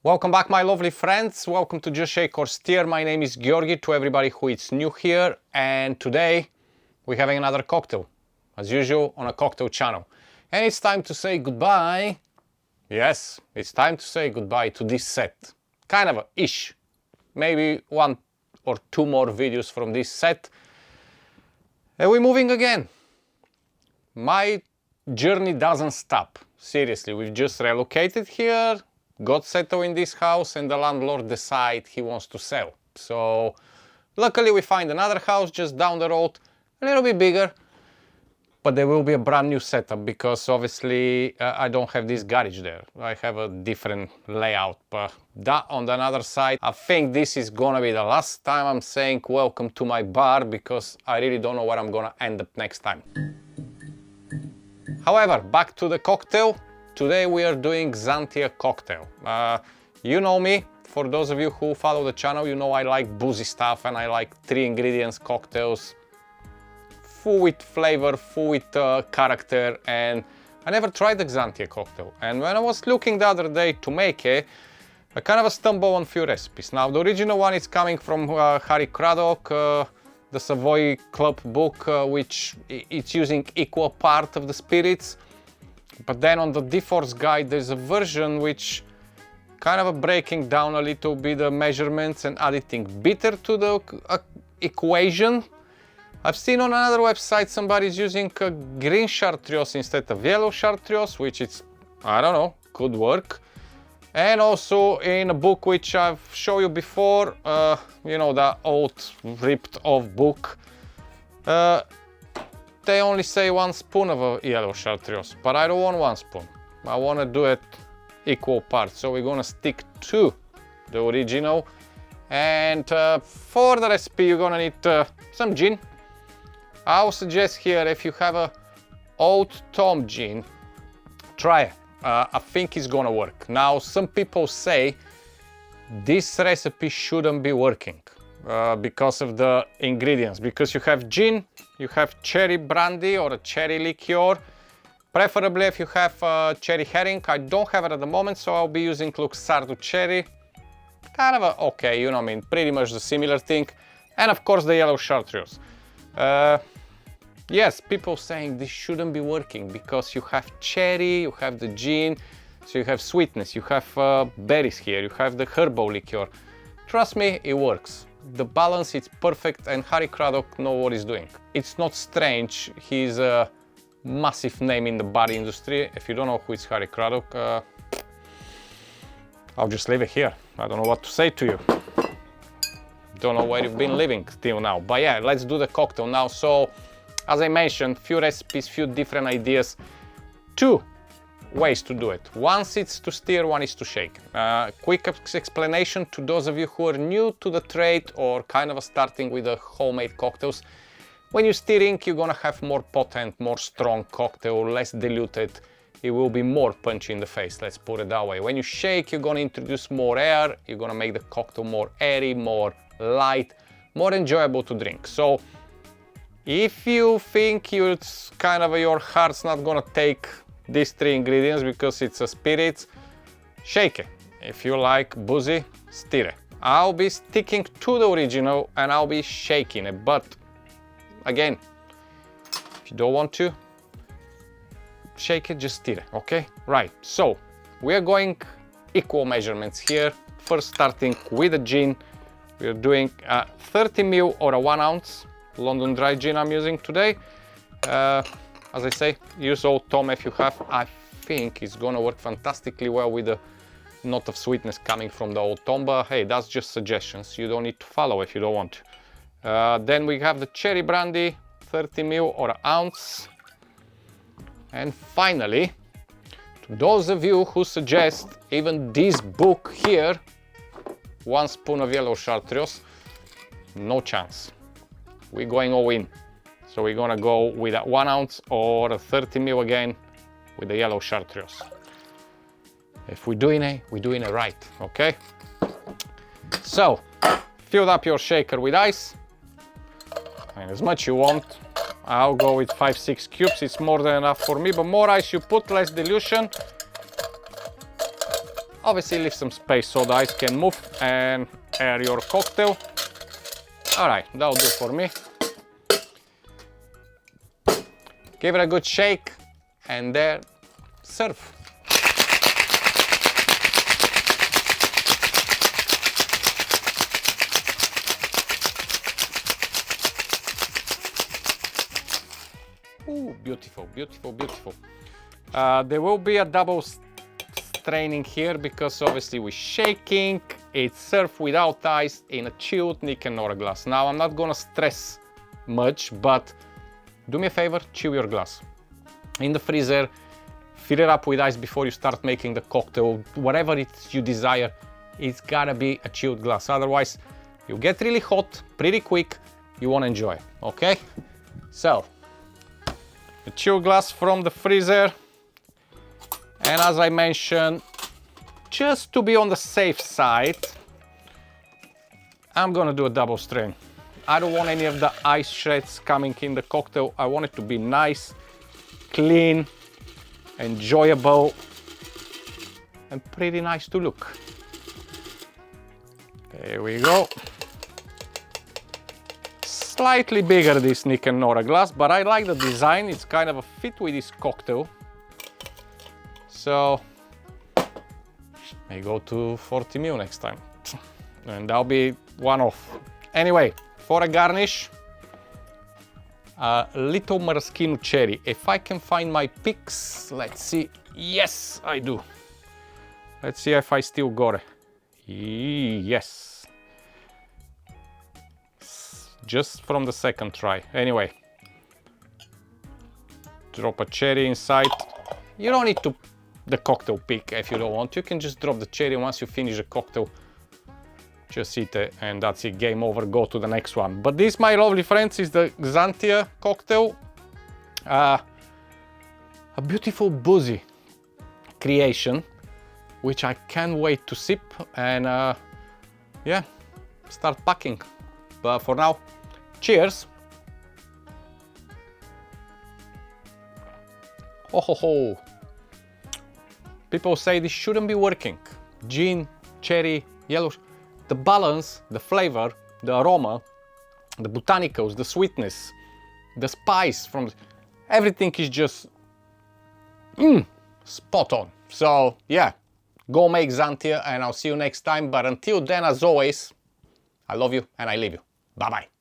Welcome back, my lovely friends. Welcome to Just Shake or Stir. My name is Georgi, to everybody who is new here. And today we're having another cocktail, as usual, on a cocktail channel. And it's time to say goodbye. Yes, it's time to say goodbye to this set. Kind of ish. Maybe one or two more videos from this set. And we're moving again. My journey doesn't stop. Seriously, we've just relocated here. Got settled in this house and the landlord decided he wants to sell. So luckily we find another house just down the road, a little bit bigger, but there will be a brand new setup because obviously I don't have this garage there. I have a different layout, but that on the other side, I think this is gonna be the last time I'm saying welcome to my bar because I really don't know where I'm gonna end up next time. However, back to the cocktail. Today we are doing Xantia Cocktail. You know me, for those of you who follow the channel, you know I like boozy stuff and I like 3 ingredients cocktails, full with flavor, full with character, and I never tried the Xantia Cocktail. And when I was looking the other day to make it, I kind of stumbled on a few recipes. Now the original one is coming from Harry Craddock, the Savoy Club book, which it's using equal part of the spirits. But then on the defaults guide there's a version which kind of breaking down a little bit the measurements and adding bitter to the equation. I've seen on another website somebody's using a green chartreuse instead of yellow chartreuse, which is, I don't know, could work. And also in a book which I've shown you before, you know, the old ripped off book, they only say 1 spoon of a yellow chartreuse, but I don't want 1 spoon. I want to do it equal parts, so we're gonna stick to the original. And for the recipe, you're gonna need some gin. I'll suggest here, if you have a Old Tom gin, try it. I think it's gonna work. Now, some people say this recipe shouldn't be working because of the ingredients, because you have gin, you have cherry brandy or a cherry liqueur. Preferably if you have cherry herring. I don't have it at the moment, so I'll be using Luxardo cherry. Kind of a, okay, you know, I mean, pretty much the similar thing. And of course the yellow chartreuse. Yes, people saying this shouldn't be working because you have cherry, you have the gin, so you have sweetness, you have berries here, you have the herbal liqueur. Trust me, it works. The balance is perfect and Harry Craddock knows what he's doing. It's not strange, he's a massive name in the bar industry. If you don't know who is Harry Craddock, I'll just leave it here. I don't know what to say to you. Don't know where you've been living till now. But yeah, let's do the cocktail now. So, as I mentioned, few recipes, few different ideas. 2 ways to do it. One is to stir, one is to shake. Quick explanation to those of you who are new to the trade or kind of starting with the homemade cocktails. When you're stirring, you're gonna have more potent, more strong cocktail, less diluted. It will be more punchy in the face, let's put it that way. When you shake, you're gonna introduce more air, you're gonna make the cocktail more airy, more light, more enjoyable to drink. So if you think it's kind of your heart's not gonna take these 3 ingredients because it's a spirit, shake it. If you like boozy, stir it. I'll be sticking to the original and I'll be shaking it, but again, if you don't want to shake it, just stir it, okay? Right, so we are going equal measurements here. First, starting with the gin, we are doing 30 ml or a 1 ounce London dry gin I'm using today. As I say, use Old Tom if you have. I think it's gonna work fantastically well with the note of sweetness coming from the Old Tom, but hey, that's just suggestions. You don't need to follow if you don't want to. Then we have the cherry brandy, 30 ml or an ounce. And finally, to those of you who suggest even this book here, 1 spoon of yellow chartreuse, no chance. We're going all in. So we're gonna go with a 1 ounce or a 30 ml again with the yellow chartreuse. If we're doing it right, okay? So, fill up your shaker with ice, and as much you want. I'll go with 5-6 cubes, it's more than enough for me, but more ice you put, less dilution. Obviously leave some space so the ice can move and air your cocktail. Alright, that'll do for me. Give it a good shake and then serve. Ooh, beautiful, beautiful, beautiful. There will be a double straining here because obviously we're shaking. It's served without ice in a chilled Liqueur glass. Now I'm not gonna stress much, but do me a favor, chill your glass. In the freezer, fill it up with ice before you start making the cocktail. Whatever it's you desire, it's gotta be a chilled glass. Otherwise, you'll get really hot pretty quick. You won't enjoy, okay? So, a chill glass from the freezer. And as I mentioned, just to be on the safe side, I'm gonna do a double strain. I don't want any of the ice shreds coming in the cocktail. I want it to be nice, clean, enjoyable, and pretty nice to look. There we go. Slightly bigger this Liqueur glass, but I like the design. It's kind of a fit with this cocktail. So, may go to 40 ml next time. And that'll be one off. Anyway, for a garnish, a little maraschino cherry. If I can find my picks, let's see. Yes, I do. Let's see if I still got it. Yes. Just from the second try. Anyway, drop a cherry inside. You don't need to the cocktail pick if you don't want. You can just drop the cherry once you finish the cocktail. Just eat it and that's it, game over, go to the next one. But this, my lovely friends, is the Xantia Cocktail. A beautiful boozy creation, which I can't wait to sip and yeah, start packing. But for now, cheers. Ho ho ho. People say this shouldn't be working. Gin, cherry, yellow. The balance, the flavor, the aroma, the botanicals, the sweetness, the spice from everything is just spot on. So yeah, go make Xantia and I'll see you next time. But until then, as always, I love you and I leave you. Bye bye.